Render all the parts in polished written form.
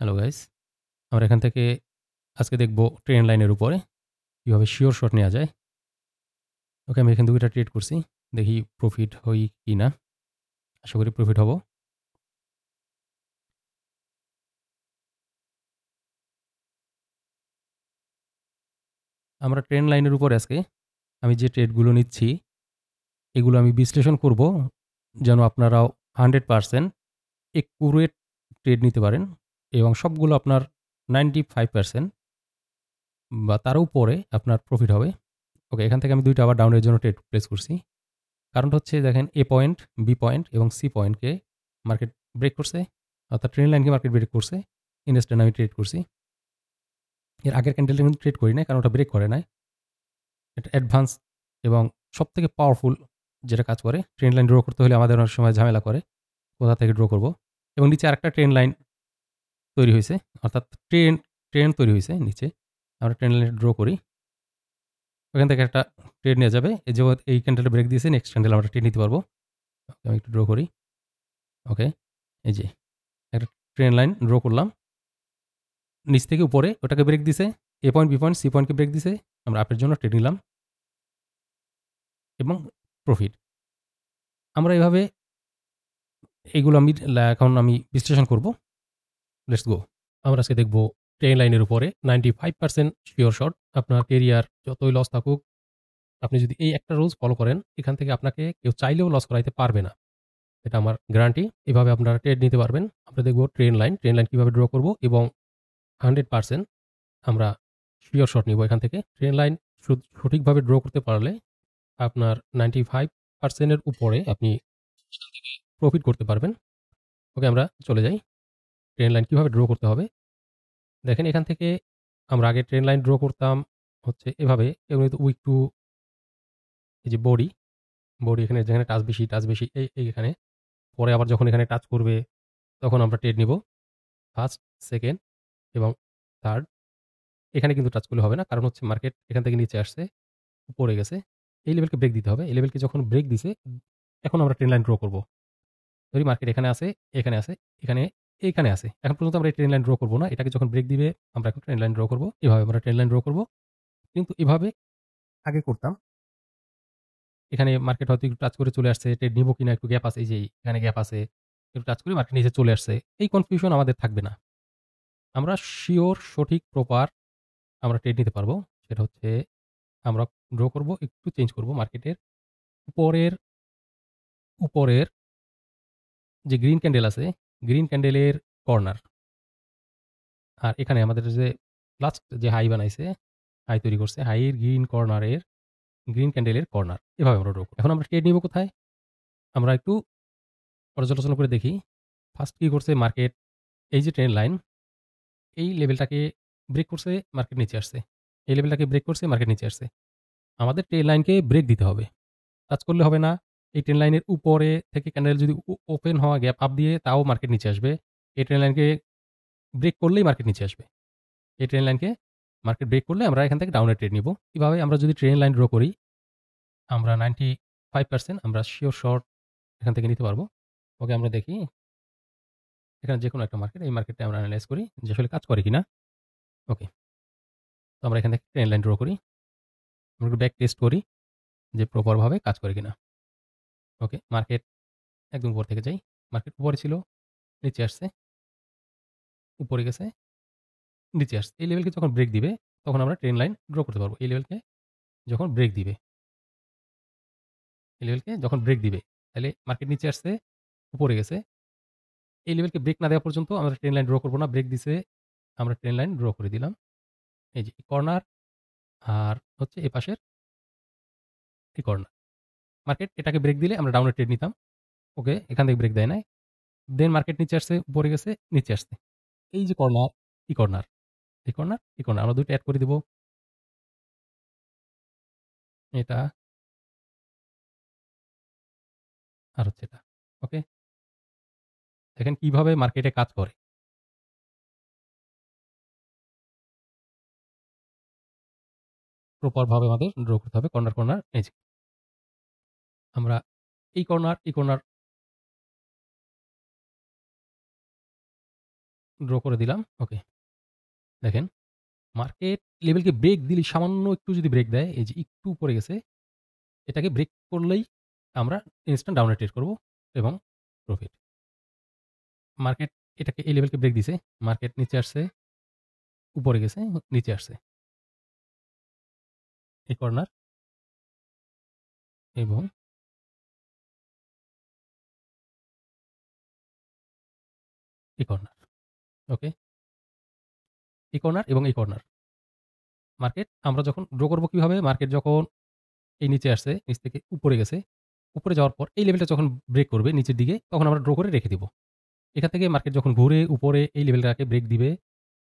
Hello guys, আমরা এখান থেকে আজকে দেখব ট্রেন লাইনের উপরে কীভাবে শিওর শট নেওয়া যায়। ওকে, আমি এখানে 2টা ট্রেড করছি, দেখি প্রফিট হই কি না। আশা করি প্রফিট হব। আমরা ট্রেন লাইনের উপরে আজকে আমি যে ট্রেডগুলো নিচ্ছি এগুলো আমি বিশ্লেষণ করব যেন আপনারাও 100% একুরেট ট্রেড নিতে পারেন এবং সবগুলো আপনার 95% বা তার উপরে আপনার প্রফিট হবে। ওকে, এখান থেকে আমি 2টা আবার ডাউনের জন্য ট্রেড প্লেস করছি। কারণটা হচ্ছে দেখেন, এ পয়েন্ট, বি পয়েন্ট এবং সি পয়েন্টকে মার্কেট ব্রেক করছে, অর্থাৎ ট্রেন লাইনকে মার্কেট ব্রেক করছে। ইনস্ট্যান্ট আমি ট্রেড করছি। এর আগের ক্যান্ডেলটা কিন্তু ট্রেড করি নাই, কারণ ওটা ব্রেক করে নাই। এটা অ্যাডভান্স এবং সবথেকে পাওয়ারফুল যেটা কাজ করে। ট্রেন লাইন ড্র করতে হলে আমাদের অনেক সময় ঝামেলা করে কোথা থেকে ড্র করব। এবং নিচে আরেকটা ট্রেন লাইন তৈরি হয়েছে, অর্থাৎ ট্রেন তৈরি হয়েছে নিচে। আমরা ট্রেন লাইন ড্র করি, ওখান থেকে একটা ট্রেড নেওয়া যাবে। এই যে এই ক্যান্ডেলটা ব্রেক দিয়েছে, নেক্সট ক্যান্ডেল আমরা ট্রেড নিতে পারবো। আমি একটু ড্র করি। ওকে, এই যে একটা ট্রেন লাইন ড্র করলাম, নিচ থেকে উপরে ওটাকে ব্রেক দিছে, A point, B point, C পয়েন্টকে ব্রেক দিছে। আমরা আপের জন্য ট্রেড নিলাম এবং প্রফিট। আমরা এভাবে এইগুলো এখন আমি বিশ্লেষণ করব। Let's go. আমরা আজকে দেখব ট্রেন লাইনের উপরে 95% শিওর শট। আপনার কেরিয়ার যতই লস থাকুক, আপনি যদি এই একটা রুলস ফলো করেন, এখান থেকে আপনাকে কেউ চাইলেও লস করাইতে পারবে না। এটা আমার গ্যারান্টি। এভাবে আপনারা ট্রেড নিতে পারবেন। আমরা দেখব ট্রেন লাইন কিভাবে ড্র করব এবং 100% আমরা শিওর শট নিব এখান থেকে। ট্রেন লাইন সঠিকভাবে ড্র করতে পারলে আপনার 95% এর উপরে আপনি প্রফিট করতে পারবেন। ওকে, আমরা চলে যাই। ট্রেন লাইন কিভাবে ড্র করতে হবে দেখেন। এখান থেকে আমরা আগে ট্রেন লাইন ড্র করতাম হচ্ছে এভাবে, এবং উইক টু, এই যে বডি এখানে যেখানে টাচ বেশি এখানে। পরে আবার যখন এখানে টাচ করবে তখন আমরা ট্রেড নিব ফার্স্ট, সেকেন্ড এবং থার্ড। এখানে কিন্তু টাচ করলে হবে না, কারণ হচ্ছে মার্কেট এখান থেকে নিচে আসছে, উপরে গেছে। এই লেভেলকে ব্রেক দিতে হবে। এই লেভেলকে যখন ব্রেক দিছে, এখন আমরা ট্রেন লাইন ড্র করব। ধরি মার্কেট এখানে আছে, এখানে আছে, এখানে আছে। এখন পর্যন্ত আমরা এই ট্রেন লাইন ড্র করব না। এটাকে যখন ব্রেক দিবে আমরা এখন ট্রেন লাইন ড্র করব। এভাবে আমরা ট্রেন লাইন ড্র করব। কিন্তু এভাবে আগে করতাম। এখানে মার্কেট হয়তো একটু টাচ করে চলে আসছে, ট্রেড নিব কিনা একটু গ্যাপ আছে, এই যে এখানে গ্যাপ আছে, একটু টাচ করে মার্কেট নিচে চলে আসছে। এই কনফিউশন আমাদের থাকবে না। আমরা সিওর, সঠিক, প্রপার আমরা ট্রেড নিতে পারবো। সেটা হচ্ছে আমরা ড্র করব, একটু চেঞ্জ করব মার্কেটের উপরের উপরের যে গ্রিন ক্যান্ডেল আছে, গ্রিন ক্যান্ডেলের কর্নার। আর এখানে আমাদের যে লাস্ট যে হাই বানাইছে, হাই তৈরি করছে, হাইয়ের গ্রিন কর্নারের, গ্রিন ক্যান্ডেলের কর্নার। এভাবে আমরা ড্র করব। এখন আমরা ট্রেড নিব কোথায়? আমরা একটু পর্যালোচনা করে দেখি। ফার্স্ট কি করছে মার্কেট, এই যে ট্রেন্ড লাইন, এই লেভেলটাকে ব্রেক করছে, মার্কেট নিচে আসছে। এই লেভেলটাকে ব্রেক করছে, মার্কেট নিচে আসছে। আমাদের ট্রেন্ড লাইনকে ব্রেক দিতে হবে। টাচ করলে হবে না। এই ট্রেন্ড লাইনের উপরে থেকে ক্যান্ডেল যদি ওপেন হওয়া গ্যাপ আপ দিয়ে, তাও মার্কেট নিচে আসবে। এই ট্রেন্ড লাইনকে ব্রেক করলেই মার্কেট নিচে আসবে। এই ট্রেন্ড লাইনকে মার্কেট ব্রেক করলে আমরা এখান থেকে ডাউনের ট্রেড নিব। এভাবে আমরা যদি ট্রেন্ড লাইন ড্র করি, আমরা 95% আমরা শিওর শর্ট এখান থেকে নিতে পারবো। ওকে, আমরা দেখি এখানে যেকোনো একটা মার্কেট, এই মার্কেটটা আমরা এনালাইজ করি যে আসলে কাজ করে কিনা। ওকে, তো আমরা এখান থেকে ট্রেন লাইন ড্র করি। আমরা একটু ব্যাক টেস্ট করি যে প্রপারভাবে কাজ করে কিনা। ওকে, মার্কেট একদম উপর থেকে যাই। মার্কেট উপরে ছিল, নিচে আসছে, উপরে গেছে, নিচে আসছে। এই লেভেলকে যখন ব্রেক দিবে তখন আমরা ট্রেন লাইন ড্র করতে পারবো। এই লেভেলকে যখন ব্রেক দিবে, এই লেভেলকে যখন ব্রেক দিবে, তাহলে মার্কেট নিচে আসছে, উপরে গেছে। এই লেভেলকে ব্রেক না দেওয়া পর্যন্ত আমরা ট্রেন লাইন ড্র করবো না। ব্রেক দিছে, আমরা ট্রেন লাইন ড্র করে দিলাম। এই যে কর্নার, আর হচ্ছে এ পাশের এই কর্নার। মার্কেট এটাকে ব্রেক দিলে আমরা ডাউনের ট্রেড নিতাম। ওকে, এখান থেকে ব্রেক দেয় নাই। দেন মার্কেট নিচে আসছে, উপরে গেছে, নিচে আসছে। এই যে কর্নার, এই কর্নার, এই কর্নার, এই কর্নার, আমরা ২ টা এড করে দিব। এটা আর হচ্ছে এটা। ওকে? দেখেন কিভাবে মার্কেটে কাজ করে। প্রপার ভাবে আমাদের ড্র করতে হবে কর্নার, কর্নার। এই যে আমরা এই কর্নার, এই কর্নার ড্র করে দিলাম। ওকে। দেখেন মার্কেট লেভেলকে ব্রেক দিলেই সামান্য একটু যদি ব্রেক দেয়, এই যে একটু উপরে গেছে, এটাকে ব্রেক করলেই আমরা ইনস্ট্যান্ট ডাউনে ট্রেড করব এবং প্রফিট। মার্কেট এটাকে এই লেভেলকে ব্রেক দিছে। মার্কেট নিচে আসছে, উপরে গেছে, নিচে আসছে। এই কর্নার এবং এই কর্নার। ওকে? এই কর্নার এবং এই কর্নার। মার্কেট আমরা যখন ড্র করব কিভাবে? মার্কেট যখন এই নিচে আসছে, নিচ থেকে উপরে গেছে। উপরে যাওয়ার পর এই লেভেলটা যখন ব্রেক করবে নিচের দিকে, তখন আমরা ড্র করে রেখে দিব। এখান থেকে মার্কেট যখন ঘুরে উপরে এই লেভেলটাকে ব্রেক দিবে,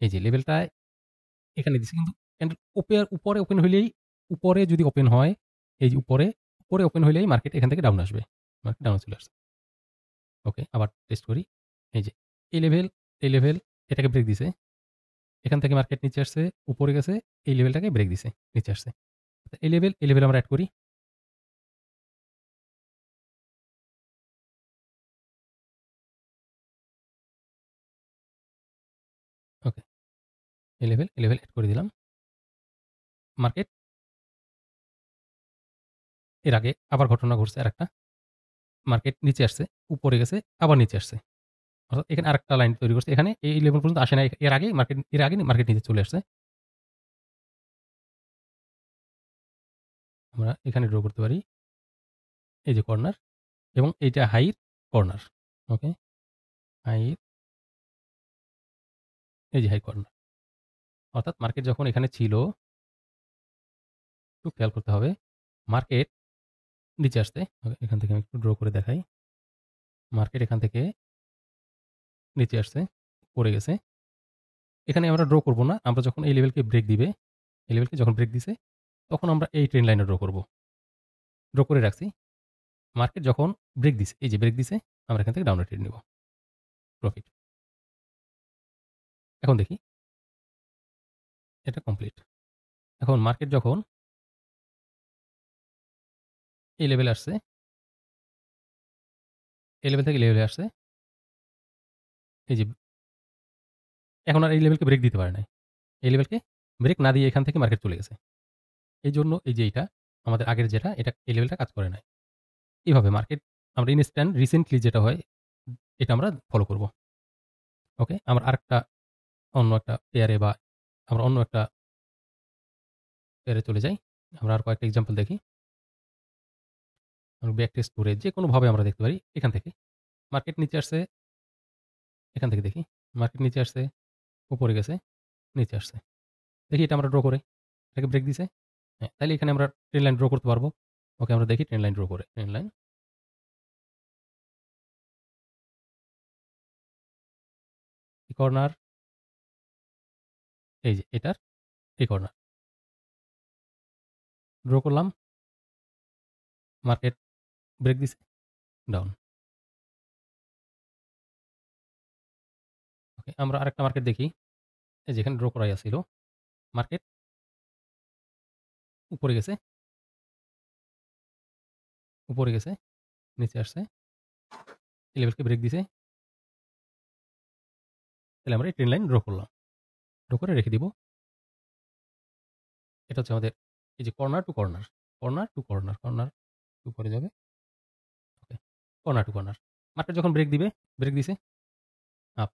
এই যে লেভেলটায় এখানে দিছে কিন্তু ক্যান্ডেল উপরে ওপেন হইলেই উপরে যদি ওপেন হয়, এই যে উপরে ওপেন হইলেই মার্কেট এখান থেকে ডাউন আসবে। মার্কেট ডাউনে চলে আসছে। ওকে, আবার টেস্ট করি। এই যে এই লেভেল এটাকে ব্রেক দিছে। এখান থেকে মার্কেট নিচে আসছে, উপরে গেছে, এই লেভেলটাকে ব্রেক দিছে, নিচে আসছে। এই লেভেল আমরা এড করি। ওকে, এই লেভেল এড করে দিলাম। মার্কেট এর আগে আবার ঘটনা ঘটছে আরেকটা। মার্কেট নিচে আসছে, উপরে গেছে, আবার নিচে আসছে। অর্থাৎ এখানে আরেকটা লাইন তৈরি করছে। এখানে এই লেভেল পর্যন্ত আসে নাই। এর আগে মার্কেট নিচে চলে আসছে। আমরা এখানে ড্র করতে পারি। এই যে কর্নার এবং এইটা হাইর কর্নার। ওকে, হাইর, এই যে হাই কর্নার। অর্থাৎ মার্কেট যখন এখানে ছিল, একটু খেয়াল করতে হবে। মার্কেট নিচে আসছে। এখান থেকে আমি একটু ড্র করে দেখাই। মার্কেট এখান থেকে নিচে আসছে, পড়ে গেছে। এখানে আমরা ড্র করব না। আমরা যখন এই লেভেলকে ব্রেক দিবে, এই লেভেলকে যখন ব্রেক দিছে, তখন আমরা এই ট্রেন্ড লাইনে ড্র করব। ড্র করে রাখছি। মার্কেট যখন ব্রেক দিছে, এই যে ব্রেক দিছে, আমরা এখান থেকে ডাউনে ট্রেড নিব। প্রফিট। এখন দেখি এটা কমপ্লিট। এখন মার্কেট যখন এই লেভেলে আসছে, এই লেভেল থেকে লেভেলে আসছে, এই যে এখন আর এই লেভেলকে ব্রেক দিতে পারে নাই। এই লেভেলকে ব্রেক না দিয়ে এখান থেকে মার্কেট চলে গেছে। এইজন্য এই যে এইটা আমাদের আগের যেটা, এটা এই লেভেলটা কাজ করে নাই। এভাবে মার্কেট আমরা ইনস্ট্যান্ট রিসেন্টলি যেটা হয়, এটা আমরা ফলো করব। ওকে? আমরা আরেকটা অন্য একটা পেয়ারে বা আমরা অন্য একটা পেয়ারে চলে যাই। আমরা আর কয়েকটা এক্সাম্পল দেখি। ব্যাক টেস্ট করে যেকোনোভাবে আমরা দেখতে পারি এখান থেকে। মার্কেট নিচে আসছে, এখান থেকে দেখি। মার্কেট নিচে আসছে, উপরে গেছে, নিচে আসছে। দেখি এটা আমরা ড্র করে। এটাকে ব্রেক দিছে। হ্যাঁ, তাইলে এখানে আমরা ট্রেন লাইন ড্র করতে পারবো। ওকে, আমরা দেখি ট্রেন লাইন ড্র করে। ট্রেন লাইন, এই কর্নার, এই যে এটার এই কর্নার। ড্র করলাম। মার্কেট ব্রেক দিছে, ডাউন। ওকে, আমরা আরেকটা মার্কেট দেখি। এই যে এখানে ড্র করাই আছিল। মার্কেট উপরে গেছে, উপরে গেছে, নিচে আসছে। এই লেভেলকে ব্রেক দিছে। তাহলে আমরা এই ট্রেন লাইন ড্র করলাম। ড্র করে রেখে দিব। এটা হচ্ছে আমাদের এই যে corner to corner, corner to corner, corner উপরে যাবে। ওকে, কর্নার টু কর্নার। মার্কেট যখন ব্রেক দিবে, ব্রেক দিছে, আপ,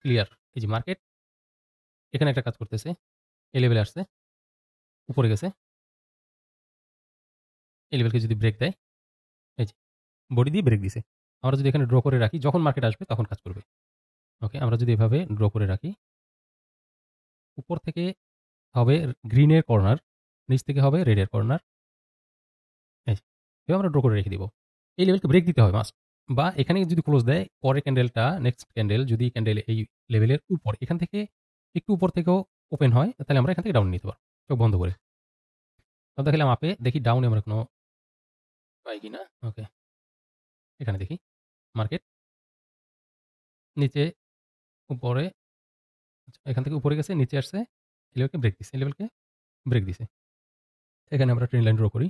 ক্লিয়ার। এই যে মার্কেট এখানে একটা কাজ করতেছে। এই লেভেলে আসছে, উপরে গেছে। এই লেভেলকে যদি ব্রেক দেয়, এই যে বডি দিয়ে ব্রেক দিছে। আমরা যদি এখানে ড্র করে রাখি, যখন মার্কেট আসবে তখন কাজ করবে। ওকে, আমরা যদি এভাবে ড্র করে রাখি, উপর থেকে হবে গ্রিনের কর্নার, নিচ থেকে হবে রেডের কর্নার। এই যে, এভাবে আমরা ড্র করে রেখে দিব। এই লেভেলকে ব্রেক দিতে হবে মাস্ট। বা এখানে যদি ক্লোজ দেয়, পরের ক্যান্ডেলটা, নেক্সট ক্যান্ডেল যদি ক্যান্ডেল এই লেভেলের উপর, এখান থেকে একটু উপর থেকেও ওপেন হয়, তাহলে আমরা এখান থেকে ডাউন নিতে পারবো চোখ বন্ধ করে। তো দেখালাম আপে, দেখি ডাউনে আমরা কোনো পাই কিনা। ওকে, এখানে দেখি মার্কেট নিচে, উপরে, আচ্ছা, এখান থেকে উপরে গেছে, নিচে আসছে, এই লেভেলকে ব্রেক দিছে, এই লেভেলকে ব্রেক দিছে। এখানে আমরা ট্রেন লাইন ড্র করি।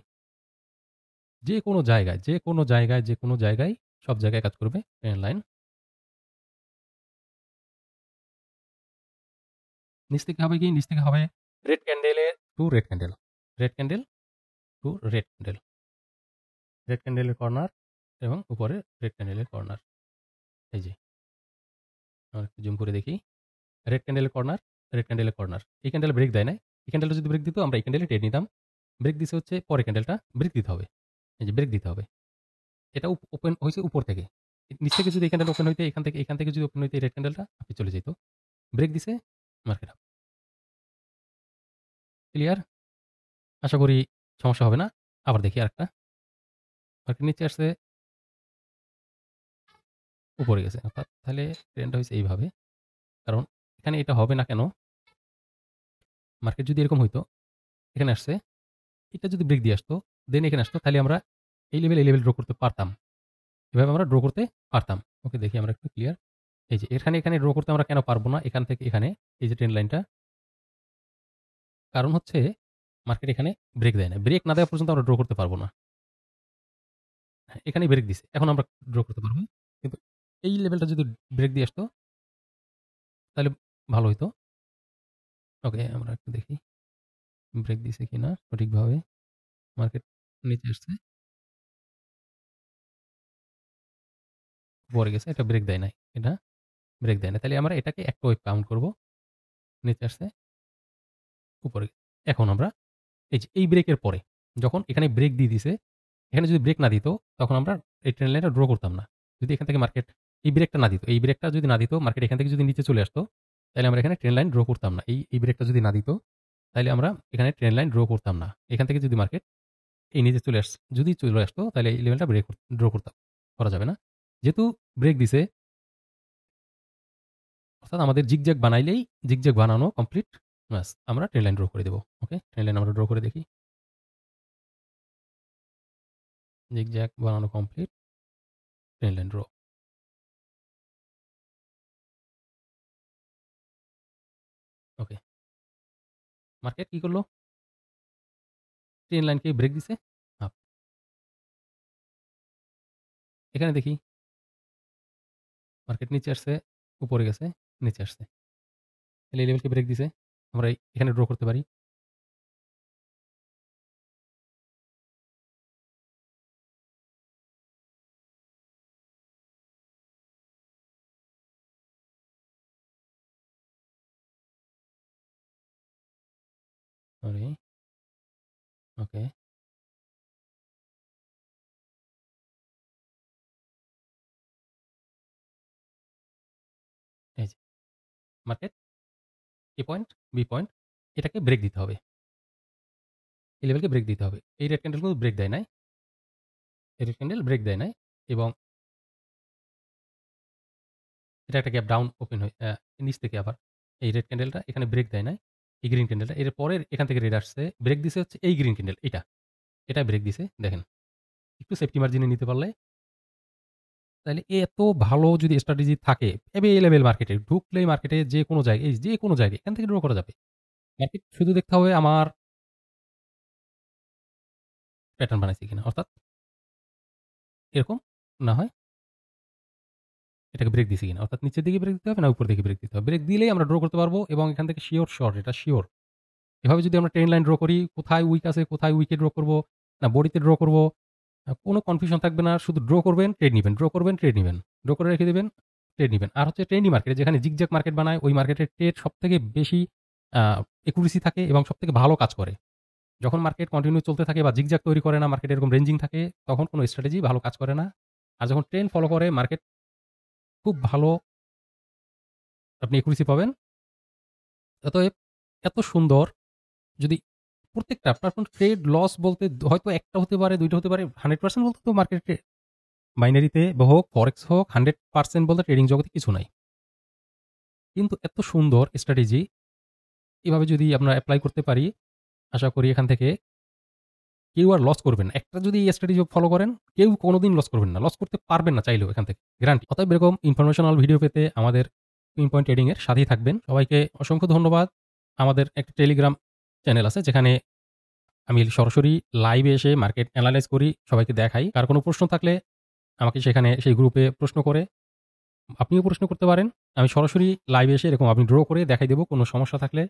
যেকোনো জায়গায়, যেকোনো জায়গায়, যেকোনো জায়গায়, সব জায়গায় কাজ করবে ট্রেন লাইন। নিচ থেকে হবে কি? নিচ থেকে হবে রেড ক্যান্ডেলের to red candle, red candle to red candle, red ক্যান্ডেলের কর্নার এবং উপরে রেড ক্যান্ডেলের কর্নার। এই যে আমরা একটু জুম করে দেখি। রেড ক্যান্ডেলের কর্নার, রেড ক্যান্ডেলের কর্নার। এই ক্যান্ডেল ব্রেক দেয় নাই। এই ক্যান্ডেলটা যদি ব্রেক দিত আমরা এই ক্যান্ডেলে ট্রেড নিতাম। ব্রেক দিছে হচ্ছে পরের ক্যান্ডেলটা ব্রেক দিতে হবে। এই যে ব্রেক দিতে হবে। এটা ওপেন হইছে উপর থেকে। নিচ থেকে যদি এই ক্যান্ডেল ওপেন হইতে এখান থেকে যদি ওপেন হইতে এই রেড ক্যান্ডেলটা আপনি চলে যেত। ব্রেক দিছে মার্কেট আপ। ক্লিয়ার? আশা করি সমস্যা হবে না। আবার দেখি আরেকটা। মার্কেট নিচে আসছে, উপরে গেছে। অর্থাৎ তাহলে ট্রেন্ডটা হইছে এইভাবে। কারণ এখানে এটা হবে না কেন? মার্কেট যদি এরকম হইতো, এখানে আসছে, এটা যদি ব্রেক দিয়ে আসতো, দেন এখানে আসতো, তাহলে আমরা এই লেভেল ড্র করতে পারতাম। এভাবে আমরা ড্র করতে পারতাম। ওকে, দেখি আমরা একটু ক্লিয়ার। এই যে এখানে ড্র করতে আমরা কেন পারব না? এখান থেকে এখানে এই যে ট্রেন্ড লাইনটা, কারণ হচ্ছে মার্কেট এখানে ব্রেক দেয় না। ব্রেক না দেওয়া পর্যন্ত আমরা ড্র করতে পারব না। হ্যাঁ, এখানেই ব্রেক দিছে। এখন আমরা ড্র করতে পারব। কিন্তু এই লেভেলটা যদি ব্রেক দিয়ে আসতো, তাহলে ভালো হইতো। ওকে, আমরা একটু দেখি ব্রেক দিছে কিনা সঠিকভাবে। মার্কেট নিচে আসছে, উপরে গেছে। এটা ব্রেক দেয় নাই। এটা ব্রেক দেয় না। তাহলে আমরা এটাকে একটা ওয়েভ কাউন্ট করব। নিচে আসছে, উপরে গেছে। এখন আমরা এই যে এই ব্রেকের পরে যখন এখানে ব্রেক দিয়ে দিছে, এখানে যদি ব্রেক না দিত, তখন আমরা এই ট্রেন্ড লাইনটা ড্র করতাম না। যদি এখান থেকে মার্কেট এই ব্রেকটা না দিত, এই ব্রেকটা যদি না দিত, মার্কেট এখান থেকে যদি নিচে চলে আসতো, তাহলে আমরা এখানে ট্রেন্ড লাইন ড্র করতাম না। এই ব্রেকটা যদি না দিত, তাহলে আমরা এখানে ট্রেন্ড লাইন ড্র করতাম না। এখান থেকে যদি মার্কেট এই নিচে যদি চলে আসতো, তাহলে এই লেভেলটা ড্র করতাম, করা যাবে না। যেহেতু ব্রেক দিছে, অর্থাৎ আমাদের জিগজ্যাগ বানাইলেই, জিগজ্যাগ বানানো কমপ্লিট। ব্যাস, আমরা ট্রেন্ড লাইন ড্র করে দেব। ওকে, ট্রেন্ড লাইন আমরা ড্র করে দেখি। জিগজ্যাগ বানানো কমপ্লিট, ট্রেন্ড লাইন ড্র। ওকে, মার্কেট কি করলো? ট্রেন লাইনকে ব্রেক দিছে আপ। এখানে দেখি মার্কেট নিচে আসছে, উপরে গেছে, নিচে আসছে। তাহলে এই লেভেলকে ব্রেক দিছে। আমরা এখানে ড্র করতে পারি। সরি, ওকে। এই যে মার্কেট এ পয়েন্ট, বি পয়েন্ট, এটাকে ব্রেক দিতে হবে। এই লেভেলকে ব্রেক দিতে হবে। এই রেড ক্যান্ডেল কিন্তু ব্রেক দেয় নাই। এই রেড ক্যান্ডেল ব্রেক দেয় নাই এবং এটা একটা গ্যাপ ডাউন ওপেন হয় নিচ থেকে আবার। এই রেড ক্যান্ডেলটা এখানে ব্রেক দেয় নাই। এই গ্রিন ক্যান্ডেলটা এর পরের এখান থেকে রেড আসছে। ব্রেক দিছে হচ্ছে এই গ্রিন ক্যান্ডেল এটা। এটা ব্রেক দিছে। দেখেন, একটু সেফটি মার্জিনে নিতে পারলে, তাইলে এত ভালো যদি স্ট্র্যাটেজি থাকে, এভেইলেবল মার্কেটে ঢুকলেই মার্কেটে যেকোনো জায়গায়, এই যেকোনো জায়গায় এখান থেকে ড্র করা যাবে। মার্কেট শুধু দেখতে হবে আমার প্যাটার্ন বানাইছে কিনা। অর্থাৎ এরকম না হয় এটাকে ব্রেক দিছি কিনা। অর্থাৎ নিচের দিকে ব্রেক দিতে হবে না উপর দিকে ব্রেক দিতে হবে। ব্রেক দিলেই আমরা ড্র করতে পারবো এবং এখান থেকে শিওর শর্ট, এটা শিওর। এভাবে যদি আমরা ট্রেন্ড লাইন ড্র করি, কোথায় উইক আছে, কোথায় উইকে ড্র করব, না বডিতে ড্র করব, কোনো কনফিউশন থাকবে না। শুধু ড্র করবেন, ট্রেড নিবেন, ড্র করবেন, ট্রেড নিবেন। ড্র করে রেখে দিবেন, ট্রেড নিবেন। আর হচ্ছে ট্রেন্ডি মার্কেটে যেখানে জিগজ্যাগ মার্কেট বানায়, ওই মার্কেটের ট্রেড সবথেকে বেশি আ একুরেসি থাকে এবং সবথেকে ভালো কাজ করে। যখন মার্কেট কন্টিনিউ চলতে থাকে বা জিগজ্যাগ তৈরি করে না, মার্কেট এরকম রেঞ্জিং থাকে, তখন কোনো স্ট্র্যাটেজি ভালো কাজ করে না। আর যখন ট্রেন্ড ফলো করে মার্কেট, খুব ভালো আপনি একুরেসি পাবেন। অতএব এত সুন্দর, যদি প্রত্যেকটা আপনার কোনো ট্রেড লস বলতে হয়তো ১ টা হতে পারে, ২ টা হতে পারে, 100% বলতে তো মার্কেটে বাইনারিতে হোক, ফরেক্স হোক, 100% বলতে ট্রেডিং জগতে কিছু নাই। কিন্তু এত সুন্দর স্ট্র্যাটেজি এভাবে যদি আমরা এপ্লাই করতে পারি, আশা করি এখান থেকে কেউ আর লস করবেন না। একটা যদি এই স্ট্র্যাটেজি ফলো করেন, কেউ কোনোদিন লস করবেন না। লস করতে পারবেন না চাইলেও এখান থেকে। গ্যারান্টি। অতএব এরকম ইনফরমেশনাল ভিডিও পেতে আমাদের পিনপয়েন্ট ট্রেডিং এর সাথেই থাকবেন। সবাইকে অসংখ্য ধন্যবাদ। আমাদের একটা টেলিগ্রাম চ্যানেল আছে যেখানে আমি সরাসরি লাইভে এসে মার্কেট এনালাইজ করি, সবাইকে দেখাই। কার কোনো প্রশ্ন থাকলে আমাকে সেখানে সেই গ্রুপে প্রশ্ন করে আপনিও প্রশ্ন করতে পারেন। আমি সরাসরি লাইভে এসে এরকম আমি ড্র করে দেখাই দেব। কোনো সমস্যা থাকলে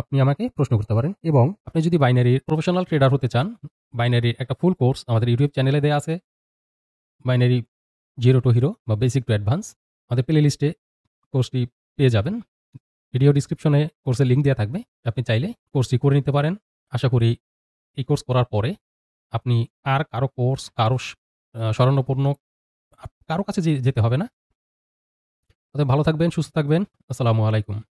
আপনি আমাকে প্রশ্ন করতে পারেন এবং আপনি যদি বাইনারির প্রফেশনাল ট্রেডার হতে চান, বাইনারির একটা ফুল কোর্স আমাদের ইউটিউব চ্যানেলে দেয়া আছে। বাইনারি জিরো টু হিরো বা বেসিক টু অ্যাডভান্স আমাদের প্লে লিস্টে কোর্সটি পেয়ে যাবেন। ভিডিও ডিসক্রিপশনে কোর্সের লিঙ্ক দেওয়া থাকবে। আপনি চাইলে কোর্সটি করে নিতে পারেন। আশা করি এই কোর্স করার পরে আপনি আর কারো কোর্স, কারো শরণাপন্ন কারো কাছে যেতে হবে না। অতএব ভালো থাকবেন, সুস্থ থাকবেন। আসসালামু আলাইকুম।